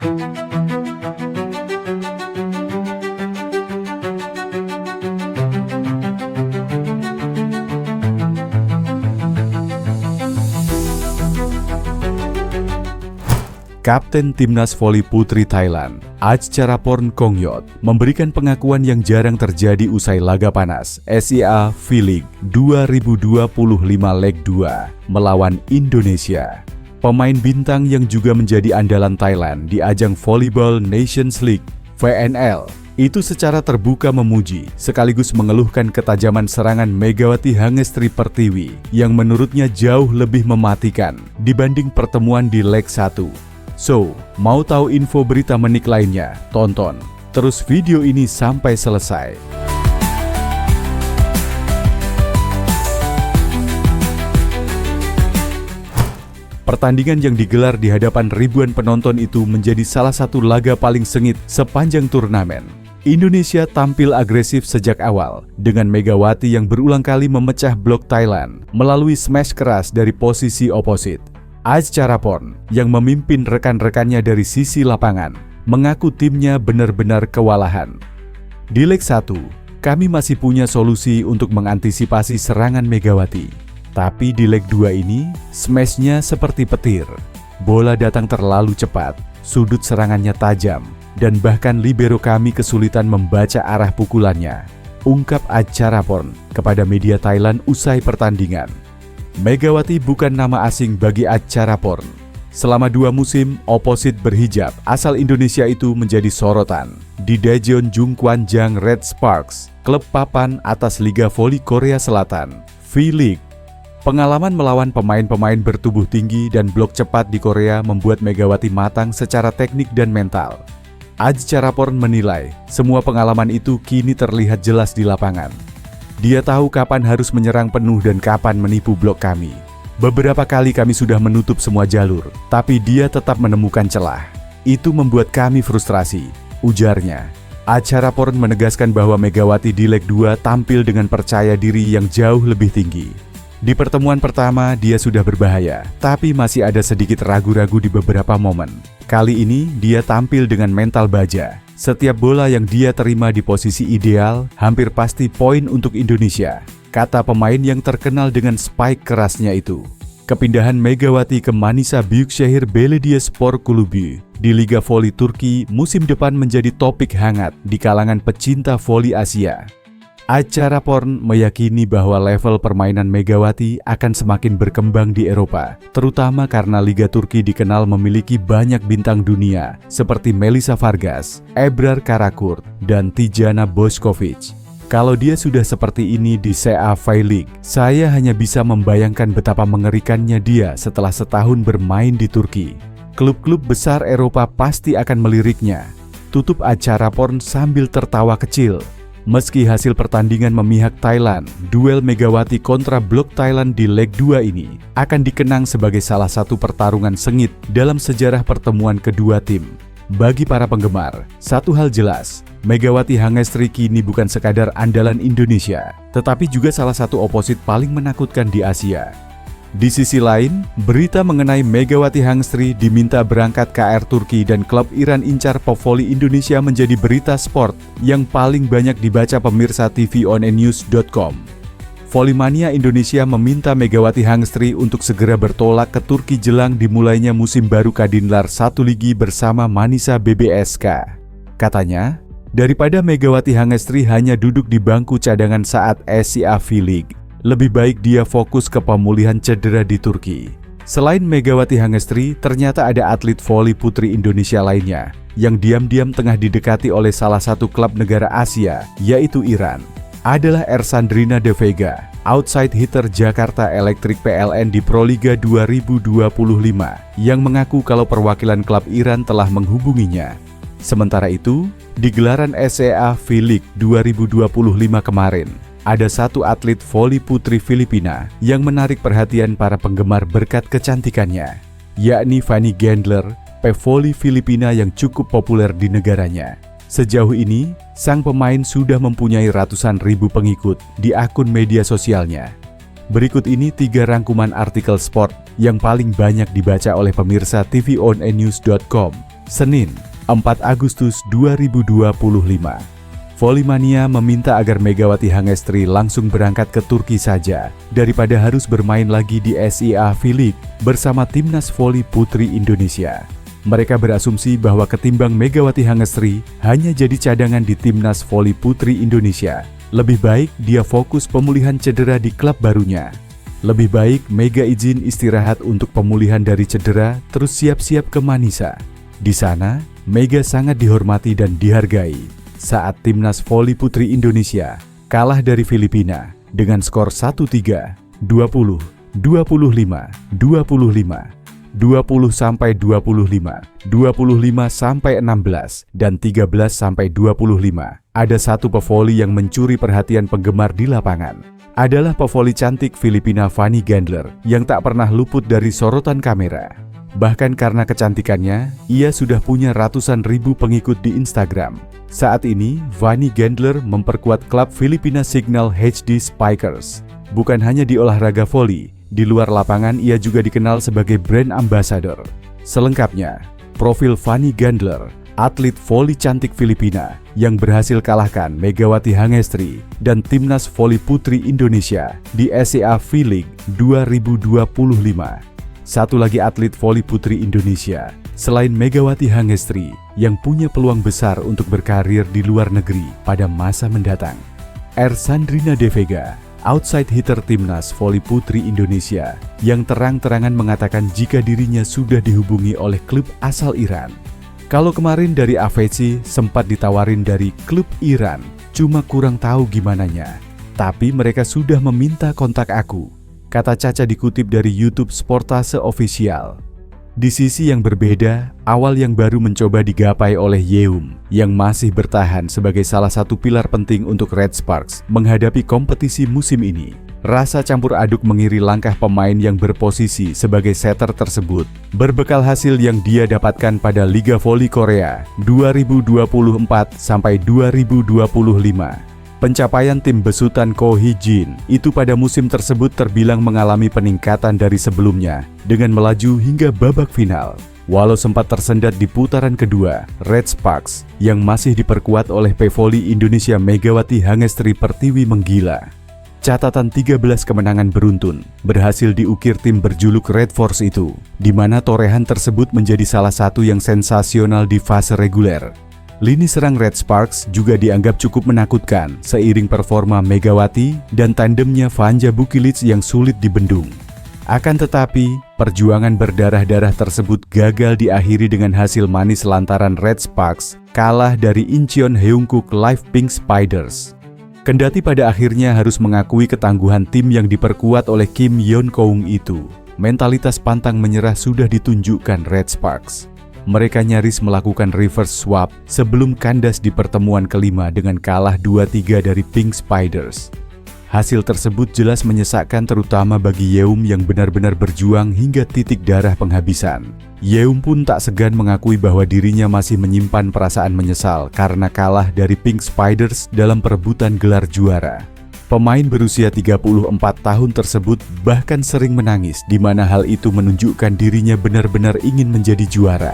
Kapten Timnas Voli Putri Thailand, Acharaporn Kongyot, memberikan pengakuan yang jarang terjadi usai laga panas SIA V-League 2025 Leg 2 melawan Indonesia. Pemain bintang yang juga menjadi andalan Thailand di ajang Volleyball Nations League (VNL) itu secara terbuka memuji sekaligus mengeluhkan ketajaman serangan Megawati Hangestri Pertiwi yang menurutnya jauh lebih mematikan dibanding pertemuan di leg 1. So, mau tahu info berita menarik lainnya? Tonton terus video ini sampai selesai. Pertandingan yang digelar di hadapan ribuan penonton itu menjadi salah satu laga paling sengit sepanjang turnamen. Indonesia tampil agresif sejak awal dengan Megawati yang berulang kali memecah blok Thailand melalui smash keras dari posisi oposit. Acharaporn yang memimpin rekan-rekannya dari sisi lapangan mengaku timnya benar-benar kewalahan. Di leg 1, kami masih punya solusi untuk mengantisipasi serangan Megawati. Tapi di leg 2 ini, smashnya seperti petir. Bola datang terlalu cepat, sudut serangannya tajam, dan bahkan libero kami kesulitan membaca arah pukulannya, ungkap Acharaporn kepada media Thailand usai pertandingan. Megawati bukan nama asing bagi Acharaporn. Selama 2 musim, oposit berhijab asal Indonesia itu menjadi sorotan di Daejeon Jungkwanjang Red Sparks, klub papan atas Liga Voli Korea Selatan, V-League. Pengalaman melawan pemain-pemain bertubuh tinggi dan blok cepat di Korea membuat Megawati matang secara teknik dan mental. Acharaporn menilai semua pengalaman itu kini terlihat jelas di lapangan. Dia tahu kapan harus menyerang penuh dan kapan menipu blok kami. Beberapa kali kami sudah menutup semua jalur, tapi dia tetap menemukan celah. Itu membuat kami frustrasi, ujarnya. Acharaporn menegaskan bahwa Megawati di leg 2 tampil dengan percaya diri yang jauh lebih tinggi. Di pertemuan pertama dia sudah berbahaya, tapi masih ada sedikit ragu-ragu di beberapa momen. Kali ini dia tampil dengan mental baja. Setiap bola yang dia terima di posisi ideal hampir pasti poin untuk Indonesia, kata pemain yang terkenal dengan spike kerasnya itu. Kepindahan Megawati ke Manisa Büyükşehir Belediyespor Kulübü di Liga Voli Turki musim depan menjadi topik hangat di kalangan pecinta voli Asia. Acharaporn meyakini bahwa level permainan Megawati akan semakin berkembang di Eropa, terutama karena Liga Turki dikenal memiliki banyak bintang dunia seperti Melissa Vargas, Ebrar Karakurt, dan Tijana Bošković. Kalau dia sudah seperti ini di SEA V-League, saya hanya bisa membayangkan betapa mengerikannya dia setelah setahun bermain di Turki. Klub-klub besar Eropa pasti akan meliriknya, tutup Acharaporn sambil tertawa kecil. Meski hasil pertandingan memihak Thailand, duel Megawati kontra blok Thailand di leg 2 ini akan dikenang sebagai salah satu pertarungan sengit dalam sejarah pertemuan kedua tim. Bagi para penggemar, satu hal jelas, Megawati Hangestri kini bukan sekadar andalan Indonesia, tetapi juga salah satu oposit paling menakutkan di Asia. Di sisi lain, berita mengenai Megawati Hangestri diminta berangkat KR Turki dan klub Iran incar Povoli Indonesia menjadi berita sport yang paling banyak dibaca pemirsa tvonnews.com. Volimania Indonesia meminta Megawati Hangestri untuk segera bertolak ke Turki jelang dimulainya musim baru Kadinlar 1 Ligi bersama Manisa BBSK. Katanya, daripada Megawati Hangestri hanya duduk di bangku cadangan saat SIA V-League, lebih baik dia fokus ke pemulihan cedera di Turki. Selain Megawati Hangestri, ternyata ada atlet voli putri Indonesia lainnya yang diam-diam tengah didekati oleh salah satu klub negara Asia, yaitu Iran. Adalah Ersandrina De Vega, outside hitter Jakarta Electric PLN di Proliga 2025, yang mengaku kalau perwakilan klub Iran telah menghubunginya. Sementara itu, di gelaran SEA V-League 2025 kemarin, ada satu atlet voli putri Filipina yang menarik perhatian para penggemar berkat kecantikannya, yakni Fanny Gendler, pevoli Filipina yang cukup populer di negaranya. Sejauh ini, sang pemain sudah mempunyai ratusan ribu pengikut di akun media sosialnya. Berikut ini 3 rangkuman artikel sport yang paling banyak dibaca oleh pemirsa tvonnews.com. Senin, 4 Agustus 2025. Volley-mania meminta agar Megawati Hangestri langsung berangkat ke Turki saja daripada harus bermain lagi di SIA V-League bersama Timnas Voli Putri Indonesia. Mereka berasumsi bahwa ketimbang Megawati Hangestri hanya jadi cadangan di Timnas Voli Putri Indonesia, lebih baik dia fokus pemulihan cedera di klub barunya. Lebih baik Mega izin istirahat untuk pemulihan dari cedera terus siap-siap ke Manisa. Di sana, Mega sangat dihormati dan dihargai saat Timnas Voli Putri Indonesia kalah dari Filipina dengan skor 1-3, 20, 25, 25, 20-25, 25-16, dan 13-25. Ada satu pevoli yang mencuri perhatian penggemar di lapangan. Adalah pevoli cantik Filipina Fanny Gandler yang tak pernah luput dari sorotan kamera. Bahkan karena kecantikannya, ia sudah punya ratusan ribu pengikut di Instagram. Saat ini, Fanny Gandler memperkuat klub Filipina Signal HD Spikers. Bukan hanya di olahraga voli, di luar lapangan ia juga dikenal sebagai brand ambassador. Selengkapnya, profil Fanny Gandler, atlet voli cantik Filipina yang berhasil kalahkan Megawati Hangestri dan Timnas Voli Putri Indonesia di SEA V-League 2025. Satu lagi atlet voli putri Indonesia selain Megawati Hangestri yang punya peluang besar untuk berkarir di luar negeri pada masa mendatang. Sandrina De Vega, outside hitter Timnas Voli Putri Indonesia, yang terang-terangan mengatakan jika dirinya sudah dihubungi oleh klub asal Iran. Kalau kemarin dari AVC sempat ditawarin dari klub Iran, cuma kurang tahu gimananya. Tapi mereka sudah meminta kontak aku, kata Caca dikutip dari YouTube Sportase Official. Di sisi yang berbeda, awal yang baru mencoba digapai oleh Yeum yang masih bertahan sebagai salah satu pilar penting untuk Red Sparks menghadapi kompetisi musim ini. Rasa campur aduk mengiri langkah pemain yang berposisi sebagai setter tersebut, berbekal hasil yang dia dapatkan pada Liga Voli Korea 2024-2025. Pencapaian tim besutan Ko Hee-jin itu pada musim tersebut terbilang mengalami peningkatan dari sebelumnya dengan melaju hingga babak final. Walau sempat tersendat di putaran kedua, Red Sparks yang masih diperkuat oleh pevoli Indonesia Megawati Hangestri Pertiwi menggila. Catatan 13 kemenangan beruntun berhasil diukir tim berjuluk Red Force itu, di mana torehan tersebut menjadi salah satu yang sensasional di fase reguler. Lini serang Red Sparks juga dianggap cukup menakutkan seiring performa Megawati dan tandemnya Vanja Bukilic yang sulit dibendung. Akan tetapi, perjuangan berdarah-darah tersebut gagal diakhiri dengan hasil manis lantaran Red Sparks kalah dari Incheon Heungkuk Live Pink Spiders. Kendati pada akhirnya harus mengakui ketangguhan tim yang diperkuat oleh Kim Yeon Koung itu, mentalitas pantang menyerah sudah ditunjukkan Red Sparks. Mereka nyaris melakukan reverse swap sebelum kandas di pertemuan kelima dengan kalah 2-3 dari Pink Spiders. Hasil tersebut jelas menyesakkan terutama bagi Yeum yang benar-benar berjuang hingga titik darah penghabisan. Yeum pun tak segan mengakui bahwa dirinya masih menyimpan perasaan menyesal karena kalah dari Pink Spiders dalam perebutan gelar juara. Pemain berusia 34 tahun tersebut bahkan sering menangis, di mana hal itu menunjukkan dirinya benar-benar ingin menjadi juara.